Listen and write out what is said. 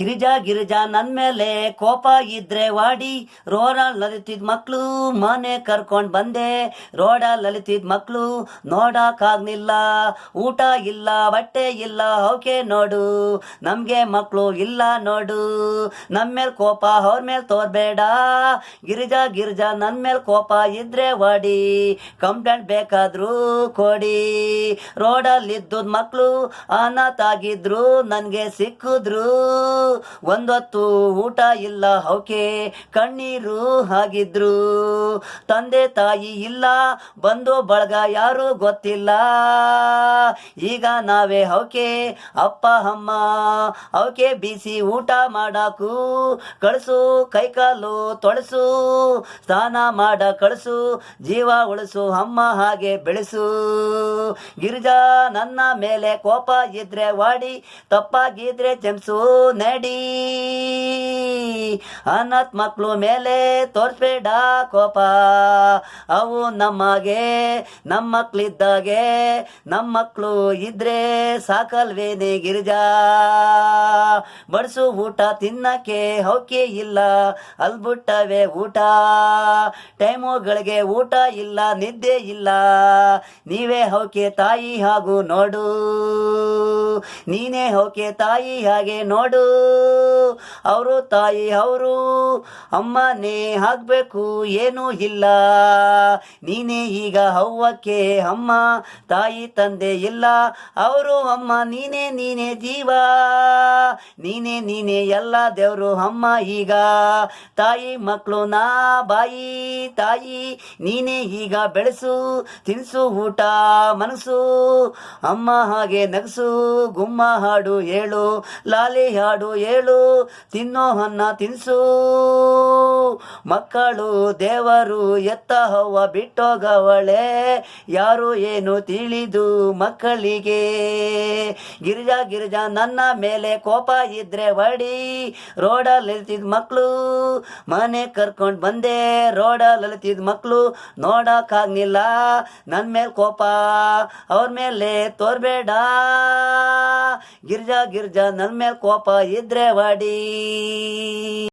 ಗಿರಿಜಾ ನನ್ ಮೇಲೆ ಕೋಪ ಇದ್ರೆ ವಾಡಿ ರೋಡಲ್ಲಿ ನಲಿತಿದ್ ಮಕ್ಳು ಮನೆ ಕರ್ಕೊಂಡ್ ಬಂದೆ. ರೋಡಲ್ಲಿ ನಲಿತಿದ್ ಮಕ್ಳು ನೋಡಕ್ಕಾಗ್ಲಿಲ್ಲ, ಊಟ ಇಲ್ಲ ಬಟ್ಟೆ ಇಲ್ಲ ಅವಕೆ ನೋಡು. ನಮ್ಗೆ ಮಕ್ಳು ಇಲ್ಲ ನೋಡು, ನಮ್ಮೇಲ್ ಕೋಪ ಅವ್ರ ಮೇಲ್ ತೋರ್ಬೇಡ. ಗಿರಿಜಾ ನನ್ ಮೇಲ್ ಕೋಪ ಇದ್ರೆ ವಾಡಿ, ಕಂಪ್ಲೇಂಟ್ ಬೇಕಾದ್ರು ಕೊಡಿ. ರೋಡಲ್ಲಿದ್ದುದ್ ಮಕ್ಳು ಅನಾಥಾಗಿದ್ರು ನನ್ಗೆ ಸಿಕ್ಕಿದ್ರು. ಒಂದೊತ್ತು ಊಟ ಇಲ್ಲ ಅವಕೆ ಕಣ್ಣೀರು ಆಗಿದ್ರು. ತಂದೆ ತಾಯಿ ಇಲ್ಲ, ಬಂಧು ಬಳಗ ಯಾರು ಗೊತ್ತಿಲ್ಲ. ಈಗ ನಾವೇ ಅವಕೆ ಅಪ್ಪ ಅಮ್ಮ. ಅವಕೆ ಬಿಸಿ ಊಟ ಮಾಡಾಕು ಕಳಿಸು, ಕೈಕಾಲು ತೊಳಸು, ಸ್ನಾನ ಮಾಡ ಕಳಿಸು, ಜೀವ ಉಳಿಸು ಅಮ್ಮ ಹಾಗೆ ಬೆಳೆಸು. ಗಿರಿಜಾ ನನ್ನ ಮೇಲೆ ಕೋಪ ಇದ್ರೆ ವಾಡಿ, ತಪ್ಪಾಗಿದ್ರೆ ಕ್ಷಮಿಸು ನಡಿ. ಅನಾಥ ಮಕ್ಕಳು ಮೇಲೆ ತೋರ್ಸ್ಬೇಡ ಕೋಪ, ಅವು ನಮಗೆ ನಮ್ಮ ಮಕ್ಳಿದ್ದಾಗೆ. ನಮ್ಮ ಮಕ್ಕಳು ಇದ್ರೆ ಸಾಕಲ್ವೇನೆ ಗಿರಿಜಾ. ಬಡಿಸು ಊಟ ತಿನ್ನಕ್ಕೆ ಅವಕೆ ಇಲ್ಲ, ಅಲ್ಬಿಟ್ಟವೆ ಊಟ. ಟೈಮುಗಳಿಗೆ ಊಟ ಇಲ್ಲ, ನಿದ್ದೆ ಇಲ್ಲ. ನೀವೇ ಅವಕೆ ತಾಯಿ ಹಾಗೂ ನೋಡು, ನೀನೇ ಅವಕೆ ತಾಯಿ ಹಾಗೆ ನೋಡು. ಅವರು ತಾಯಿ ಅವರು ಅಮ್ಮನೇ ಆಗ್ಬೇಕು, ಏನೂ ಇಲ್ಲ. ನೀನೇ ಈಗ ಅವ್ವಕ್ಕೆ ಅಮ್ಮ, ತಾಯಿ ತಂದೆ ಇಲ್ಲ. ಅವರು ಅಮ್ಮ, ನೀನೇ ಜೀವ. ನೀನೇ ಎಲ್ಲ ದೇವರು ಅಮ್ಮ ಈಗ. ತಾಯಿ ಮಕ್ಕಳು ನಾ ಬಾಯಿ ತಾಯಿ, ನೀನೇ ಈಗ ಬೆಳೆಸು, ತಿನ್ಸು ಊಟ ಮನಸ್ಸು. ಅಮ್ಮ ಹಾಗೆ ನಗಸು, ಗುಮ್ಮ ಹಾಡು ಹೇಳು, ಲಾಲಿ ಹಾಡು ಹೇಳು, ತಿನ್ನೋ ಅನ್ನ ತಿನ್ಸು. ಮಕ್ಕಳು ದೇವರು ಎತ್ತ ಹವ್ವ ಬಿಟ್ಟೋಗವಳೆ, ಯಾರು ಏನು ತಿಳಿದು ಮಕ್ಕಳಿಗೆ. ಗಿರಿಜಾ ನನ್ನ ಮೇಲೆ ಕೋಪ ಇದ್ರೆ ಹೊಡಿ. ರೋಡಲ್ಲಿ ನಿಲ್ತಿದ್ ಮಕ್ಕಳು ಮನೆ ಕರ್ಕೊಂಡ್ ಬಂದೆ. ರೋಡಲ್ಲಿ ನಿಲ್ತಿದ್ ಮಕ್ಕಳು ನೋಡಕ್ಕಾಗ್ಲಿಲ್ಲ, ನನ್ ಮೇಲೆ ಕೋಪ ಅವ್ರ ಮೇಲೆ ತೋರ್ಬೇಡ. ಗಿರಿಜಾ ನನ್ ಮೇಲೆ ಕೋಪ ಇದ್ರೆ ವಾಡಿ.